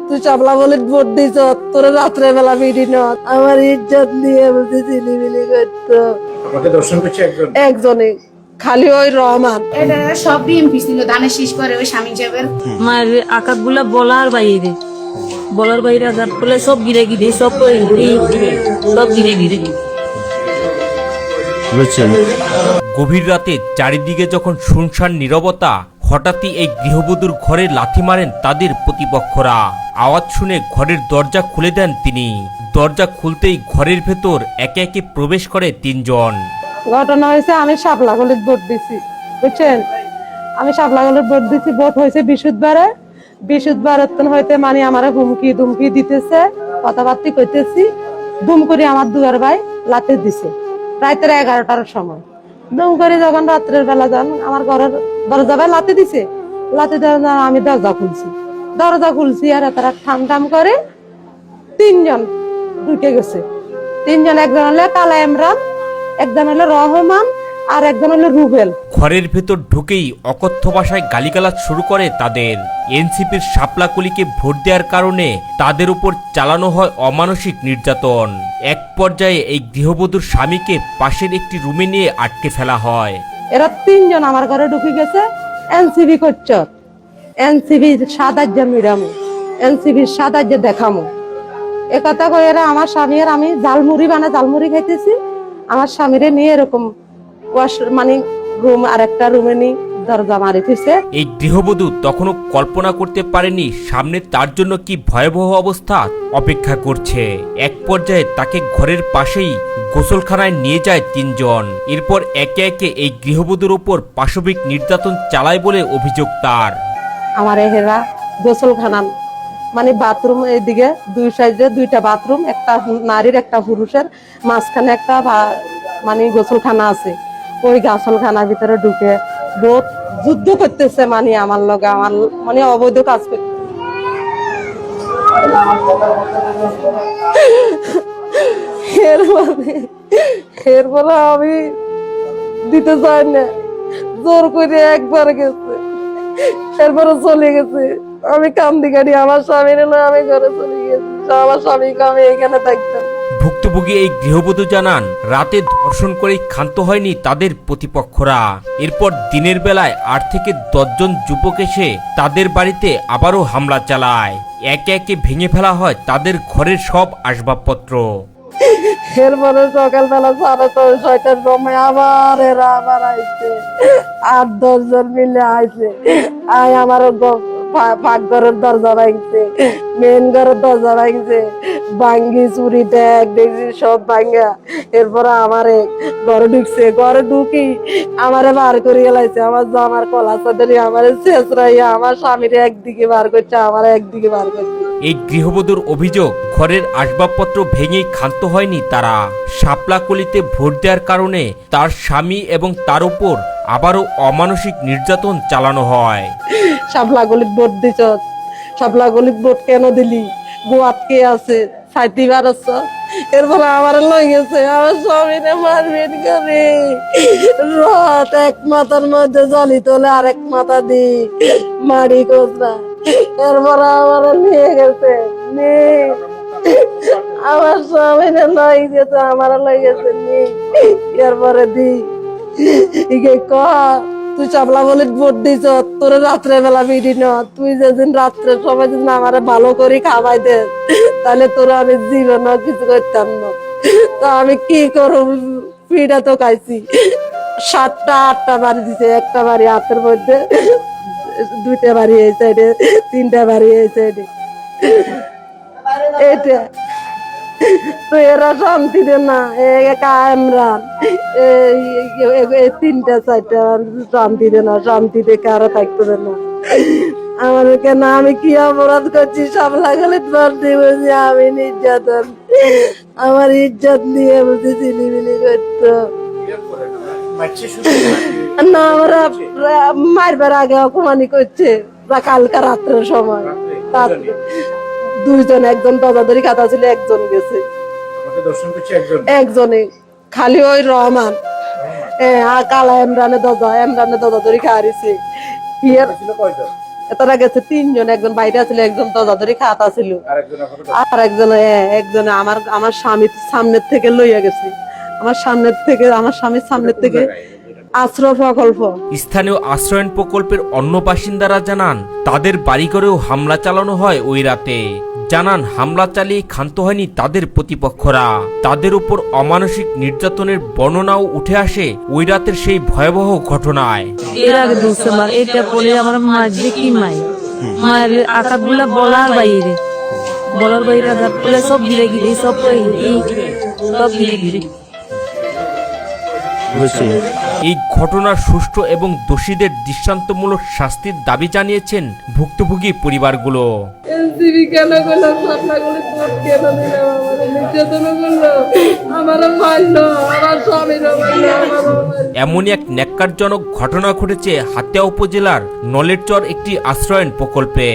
তুই চাপলা বলে ভোট দিছ, তোর রাত্রে বেলা বিড়ি ন আমার ইজ্জত নিয়ে বলতে চিলিমিলি করতো। আমাকে দর্শন করছে একজনে খালি ওই রহমান। এটা সব বিএমপি ছিল, ধানের শীষ করে ওই স্বামী যাবের মায়ের আকাশ গুলা বলার বাইরে আঘাত করলে সব গিরে সব গিরে গভীর রাতে চারিদিকে যখন শুনশান নীরবতা, হঠাৎই এই গৃহবধূর ঘরে লাথি মারেন তাদের প্রতিপক্ষরা। আওয়াজ শুনে ঘরের দরজা খুলে দেন তিনি। দরজা খুলতেই ঘরের ভেতর একে একে প্রবেশ করে তিনজন। ঘটনা হয়েছে, আমি শাপলাগলির ভোট দিছি, বুঝছেন? আমি শাপলাগলির ভোট দিছি। ভোট হয়েছে বৃহস্পতিবারের হইতে মানে আমার হুমকি দুমকি দিতেছে, কথাবার্তি করতেছি। দুম করে আমার দুয়ার ভাই লাথি দিছে রাতের 11টার সময়। দুম করে যখন রাত্রের বেলা যান আমার ঘরের দরজা ভাই লাথি দিছে। লাথি দেওয়া আমি দরজা খুলছি আর তারা ঠাম করে তিনজন ঢুকে গেছে। তিনজন, একজন হলো কালা ইমরান, একজন হলো রহমান, আর একজন হলো রুবেল। ঘরের ভেতর ঢুকেই অকথ্য ভাষায় গালিগালাজ শুরু করে তাদের। এনসিপির শাপলাকলিকে ভোট দেওয়ার কারণে তাদের উপর চালানো হয় অমানসিক নির্যাতন। এক পর্যায়ে এই গৃহবধূর স্বামীকে পাশের একটি রুমে নিয়ে আটকে ফেলা হয়। এরা তিনজন আমার ঘরে ঢুকে গেছে। এনসিপি করছ, এনসিপির সাদাজ্য মিরামো, এনসিপির সাদাজ্য দেখামো, একথা কই এরা আমার স্বামী আর আমি জালমুড়ি খাইতেছি। আমার স্বামীরে নিয়ে এরকম মানে রুম আর একটা রুমে নিয়ে দরজা মারি দিছে। এই গৃহবধূ তখনও কল্পনা করতে পারেনি সামনে তার জন্য কি ভয়াবহ অবস্থা অপেক্ষা করছে। এক পর্যায়ে তাকে ঘরের পাশেই গোসলখানায় নিয়ে যায় তিনজন। এরপর একে একে এই গৃহবধূর উপর পাশবিক নির্যাতন চালায় বলে অভিযোগ তার। আমার এহেরা গোসলখানা মানে বাথরুম, এদিকে দুই সাইডে দুইটা বাথরুম, একটা নারীর একটা পুরুষের, মাঝখানে একটা মানে গোসলখানা আছে। ওই গোসলখানার ভিতরে ঢুকে বহুত যুদ্ধ করতেছে, মানে আমার লগে আমার মানে অবৈধ কাজ করতে। এরপরে আমি দিতে চাই না, জোর করে একবার গেছে, এরপরে চলে গেছে। আমি কান্দি কাটি আমার স্বামীর আমি ঘরে চলে গেছি, আমার স্বামীকে আমি এখানে থাকতাম। ভুক্তভোগী এই গৃহবধূ জানান, রাতে ধর্ষণ করেই ক্ষান্ত হয়নি তাদের প্রতিপক্ষরা। এরপর দিনের বেলায় 8 থেকে 10 জন যুবক এসে তাদের বাড়িতে আবারও হামলা চালায়। একে একে ভেঙে ফেলা হয় তাদের ঘরের সব আসবাবপত্র। এরপরে সকালবেলা 6:30-6টার সময় আবার এরা আবার আইছে, 8-10 জন মিলে আইছে। আমার পাকঘরের দরজা ভাঙছে, মেন ঘরের দরজা ভাঙছে, ভাঙ্গি চুরি ট্যাগ দেখছি সব ভাঙ্গা। এরপরে আমারে ঘরে ঢুকছে, ঘরে ঢুকি আমারে বার করে গেলাইছে। আমার জামার কলা চাদরি আমারে শেষরাইয়া আমার স্বামীরে একদিকে বার করছে, আমার একদিকে বার করছে। এই গৃহবধূর অভিযোগ, ঘরের আসবাবপত্র ভেঙেই ক্ষান্ত হয়নি তারা। শাপলাকলিতে ভোট দেওয়ার কারণে তার স্বামী এবং তার উপর আবারও অমানসিক নির্যাতন চালানো হয়। শাপলাকলিত ভোট দিছ, শাপলাকলিত ভোট কেন দিলি? গোয়াত কে আছে? সাইতিবার আছে। এরপরে আমার লই গেছে, আমার স্বামীরে মারবেন করে রাত এক মাথার মধ্যে জলি তোলে আর এক মাথা দি মারি কোসরা। এরপরে আমার নিয়ে গেছে, আমার স্বামীরে লই গেছে, আমার লই গেছে নি। এরপরে দি তুই চাপলা বলে ভোট দিছ, তোর রাত্রে বেলা বিড়ি ন, তুই যেদিন রাত্রে সবাই যদি আমার ভালো করে খাওয়াই দে, তাহলে তোরা আমি জীবন কিছু করতাম না। তা আমি কি করব? পিঠা তো খাইছি, 7টা-8টা বাড়ি দিছে, একটা বাড়ি হাতের মধ্যে, 2টা বাড়ি এই সাইডে, 3টা বাড়ি এই সাইডে। এটা তো এরা শান্তি দে না, ইমরান 3টা-4টা শান্তি দে না, শান্তি দেখে আরো থাকতে দে না। আমার কেন, আমি কি অপরাধ করছি? সব লাগালে বলছি আমি নির্যাতন, আমার ইজ্জত নিয়ে বলছি চিলিমিলি করতো না। আমরা মারবার আগে অপমানি করছে কালকা রাত্রের সময়। দুইজন, একজন দরজাদারি খাতা ছিল, একজন গেছে। একজনে খালি ওই রহমান, কালা ইমরানের দরজা ধরে খাওয়াইছে। এতটা গেছে 3 জন, একজন বাইরে ছিল, একজন দরজা ধরে খাতা ছিল, আর একজন আমার স্বামীর সামনের থেকে লইয়া গেছে, আমার স্বামীর সামনের থেকে আশ্রয় প্রকল্প। স্থানীয় আশ্রয়ণ প্রকল্পের অন্য বাসিন্দারা জানান তাদের বাড়িঘরেও হামলা চালানো হয় ওই রাতে। জানান হামলা চালিয়ে ক্ষান্ত হয়নি তাদের প্রতিপক্ষরা, তাদের উপর অমানসিক নির্যাতনের বর্ণনাও উঠে আসে ওই রাতের সেই ভয়াবহ ঘটনায়। এর আগে ডিসেম্বর এটা বলে আমার মার যে কি মায়ের আঘাত গুলা বলার বাইরে আঘাত বলে সব গিরে সব গিরে এই ঘটনার সুষ্ঠু এবং দোষীদের দৃষ্টান্তমূলক শাস্তির দাবি জানিয়েছেন ভুক্তভোগী পরিবারগুলো। এনসিবি কেন করলো, ছাত্রাগুলো ভোট কেন দিল, আমার নির্যাতন করলো, আমারও মারলো, আমার স্বামীরও মারলো, আমারও মারলো। এমনই এক ন্যাক্কারজনক ঘটনা ঘটেছে হাতিয়া উপজেলার নলেরচর একটি আশ্রয়ণ প্রকল্পে।